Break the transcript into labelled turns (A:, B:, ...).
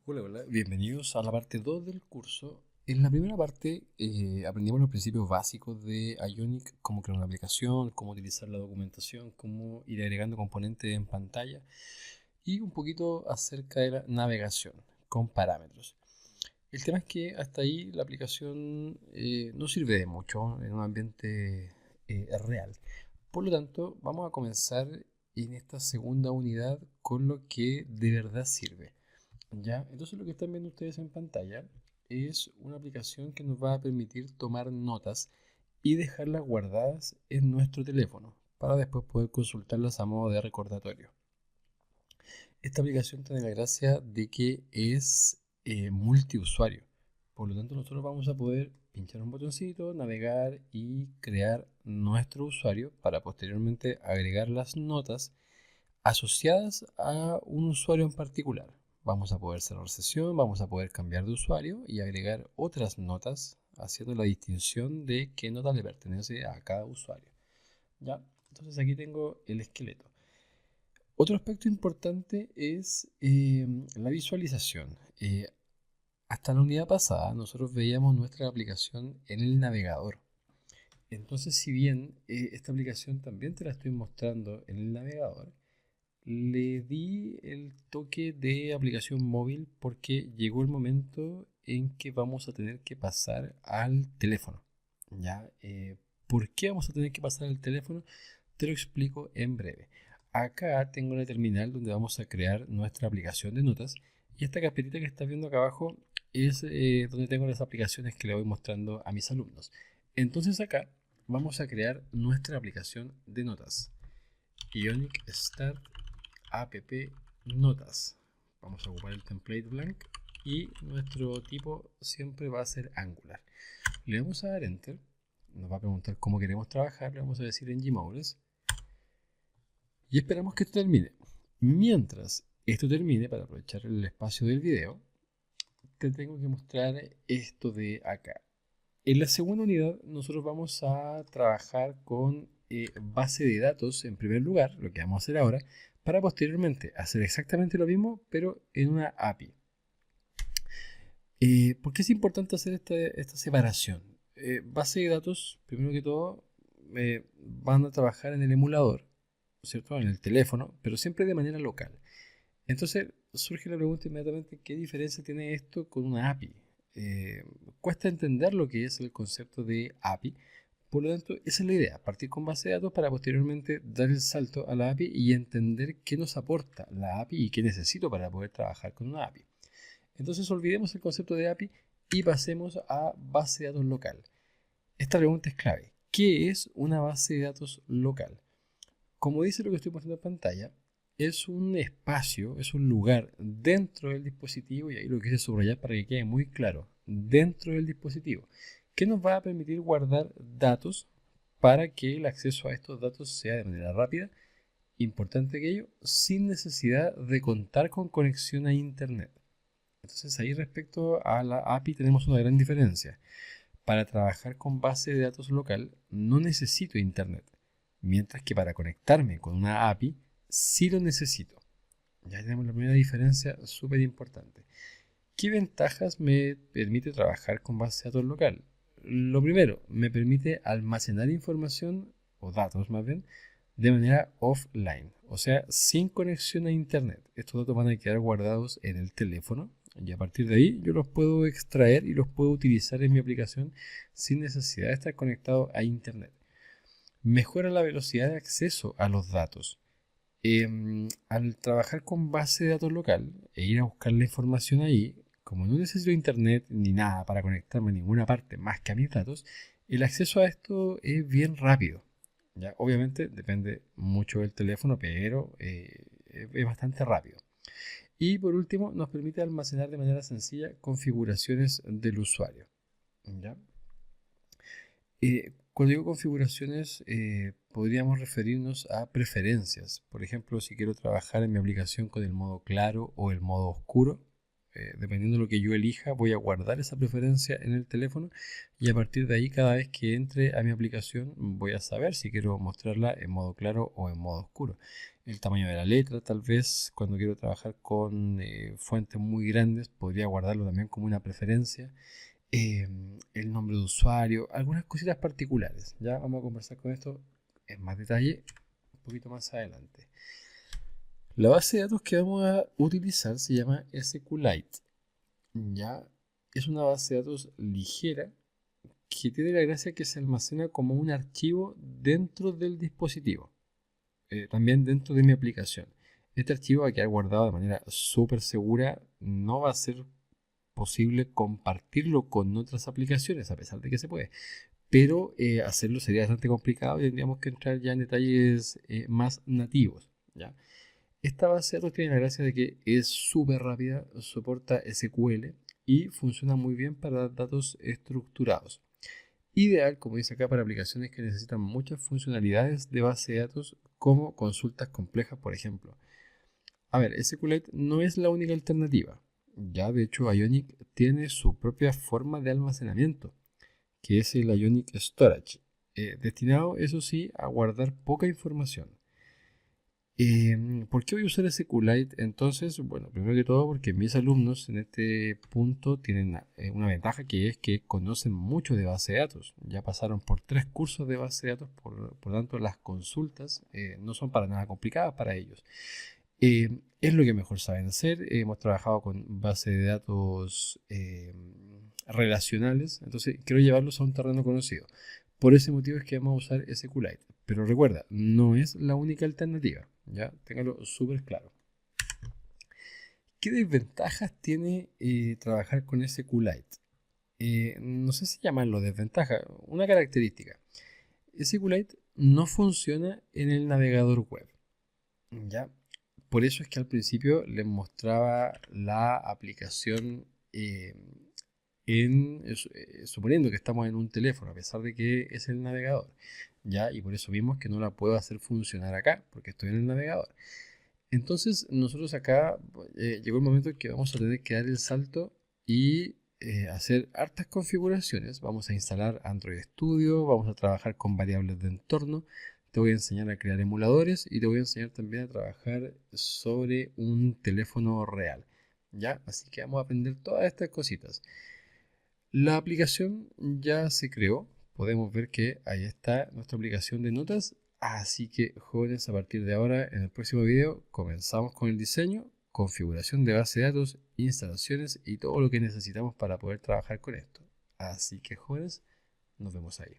A: Hola, hola, bienvenidos a la parte 2 del curso. En la primera parte aprendimos los principios básicos de Ionic, cómo crear una aplicación, cómo utilizar la documentación, cómo ir agregando componentes en pantalla y un poquito acerca de la navegación con parámetros. El tema es que hasta ahí la aplicación no sirve de mucho en un ambiente real. Por lo tanto, vamos a comenzar en esta segunda unidad con lo que de verdad sirve. Ya, entonces lo que están viendo ustedes en pantalla es una aplicación que nos va a permitir tomar notas y dejarlas guardadas en nuestro teléfono para después poder consultarlas a modo de recordatorio. Esta aplicación tiene la gracia de que es multiusuario. Por lo tanto, nosotros vamos a poder pinchar un botoncito, navegar y crear nuestro usuario para posteriormente agregar las notas asociadas a un usuario en particular. Vamos a poder cerrar sesión, vamos a poder cambiar de usuario y agregar otras notas haciendo la distinción de qué nota le pertenece a cada usuario. ¿Ya? Entonces aquí tengo el esqueleto. Otro aspecto importante es la visualización. Hasta la unidad pasada nosotros veíamos nuestra aplicación en el navegador. Entonces, si bien esta aplicación también te la estoy mostrando en el navegador, le di el toque de aplicación móvil porque llegó el momento en que vamos a tener que pasar al teléfono. ¿Ya? ¿Por qué vamos a tener que pasar al teléfono? Te lo explico en breve. Acá tengo una terminal donde vamos a crear nuestra aplicación de notas y esta carpetita que estás viendo acá abajo es donde tengo las aplicaciones que le voy mostrando a mis alumnos. Entonces acá vamos a crear nuestra aplicación de notas. Ionic Start app notas. Vamos a ocupar el template blank y nuestro tipo siempre va a ser Angular. Le vamos a dar enter, nos va a preguntar cómo queremos trabajar, le vamos a decir en Gmodels y esperamos que esto termine. Mientras esto termine, para aprovechar el espacio del video, te tengo que mostrar esto de acá. En la segunda unidad nosotros vamos a trabajar con base de datos en primer lugar, lo que vamos a hacer ahora, para posteriormente hacer exactamente lo mismo, pero en una API. ¿Por qué es importante hacer esta separación? Base de datos, primero que todo, van a trabajar en el emulador, ¿cierto? En el teléfono, pero siempre de manera local. Entonces surge la pregunta inmediatamente, ¿qué diferencia tiene esto con una API? Eh, Cuesta entender lo que es el concepto de API, por lo tanto, esa es la idea, partir con base de datos para posteriormente dar el salto a la API y entender qué nos aporta la API y qué necesito para poder trabajar con una API. Entonces olvidemos el concepto de API y pasemos a base de datos local. Esta pregunta es clave. ¿Qué es una base de datos local? Como dice lo que estoy mostrando en pantalla, es un espacio, es un lugar dentro del dispositivo, y ahí lo quise subrayar para que quede muy claro, dentro del dispositivo, que nos va a permitir guardar datos para que el acceso a estos datos sea de manera rápida, importante que ello, sin necesidad de contar con conexión a Internet. Entonces ahí respecto a la API tenemos una gran diferencia. Para trabajar con base de datos local no necesito Internet, mientras que para conectarme con una API sí lo necesito. Ya tenemos la primera diferencia súper importante. ¿Qué ventajas me permite trabajar con base de datos local? Lo primero, me permite almacenar información o datos más bien de manera offline, o sea, sin conexión a Internet. Estos datos van a quedar guardados en el teléfono y a partir de ahí yo los puedo extraer y los puedo utilizar en mi aplicación sin necesidad de estar conectado a Internet. Mejora la velocidad de acceso a los datos. Al trabajar con base de datos local e ir a buscar la información ahí, como no necesito internet ni nada para conectarme a ninguna parte más que a mis datos, el acceso a esto es bien rápido. ¿Ya? Obviamente depende mucho del teléfono, pero es bastante rápido. Y por último, nos permite almacenar de manera sencilla configuraciones del usuario. ¿Ya? Cuando digo configuraciones, podríamos referirnos a preferencias. Por ejemplo, si quiero trabajar en mi aplicación con el modo claro o el modo oscuro, Dependiendo de lo que yo elija, voy a guardar esa preferencia en el teléfono y a partir de ahí, cada vez que entre a mi aplicación, voy a saber si quiero mostrarla en modo claro o en modo oscuro. El tamaño de la letra, tal vez cuando quiero trabajar con fuentes muy grandes, podría guardarlo también como una preferencia. El nombre de usuario, algunas cositas particulares. Ya vamos a conversar con esto en más detalle un poquito más adelante. La base de datos que vamos a utilizar se llama SQLite. Ya es una base de datos ligera que tiene la gracia que se almacena como un archivo dentro del dispositivo, también dentro de mi aplicación. Este archivo va a quedar guardado de manera súper segura, no va a ser posible compartirlo con otras aplicaciones, a pesar de que se puede. Pero hacerlo sería bastante complicado y tendríamos que entrar ya en detalles más nativos. ¿ya? Esta base de datos tiene la gracia de que es súper rápida, soporta SQL y funciona muy bien para datos estructurados. Ideal, como dice acá, para aplicaciones que necesitan muchas funcionalidades de base de datos como consultas complejas, por ejemplo. A ver, SQLite no es la única alternativa. Ya, de hecho, Ionic tiene su propia forma de almacenamiento, que es el Ionic Storage, destinado, eso sí, a guardar poca información. ¿Por qué voy a usar SQLite? Entonces, bueno, primero que todo porque mis alumnos en este punto tienen una ventaja, que es que conocen mucho de base de datos. Ya pasaron por 3 cursos de base de datos, por tanto las consultas no son para nada complicadas para ellos. Es lo que mejor saben hacer. Hemos trabajado con bases de datos relacionales, entonces quiero llevarlos a un terreno conocido. Por ese motivo es que vamos a usar SQLite. Pero recuerda, no es la única alternativa. ¿Ya? Téngalo súper claro. ¿Qué desventajas tiene trabajar con SQLite? No sé si llamarlo desventaja, una característica. SQLite no funciona en el navegador web. ¿Ya? Por eso es que al principio les mostraba la aplicación suponiendo que estamos en un teléfono, a pesar de que es el navegador. ¿Ya? Y por eso vimos que no la puedo hacer funcionar acá, porque estoy en el navegador. Entonces, nosotros acá llegó el momento en que vamos a tener que dar el salto y hacer hartas configuraciones. Vamos a instalar Android Studio, vamos a trabajar con variables de entorno. Te voy a enseñar a crear emuladores y te voy a enseñar también a trabajar sobre un teléfono real. ¿Ya? Así que vamos a aprender todas estas cositas. La aplicación ya se creó. Podemos ver que ahí está nuestra aplicación de notas. Así que, jóvenes, a partir de ahora, en el próximo video, comenzamos con el diseño, configuración de base de datos, instalaciones y todo lo que necesitamos para poder trabajar con esto. Así que, jóvenes, nos vemos ahí.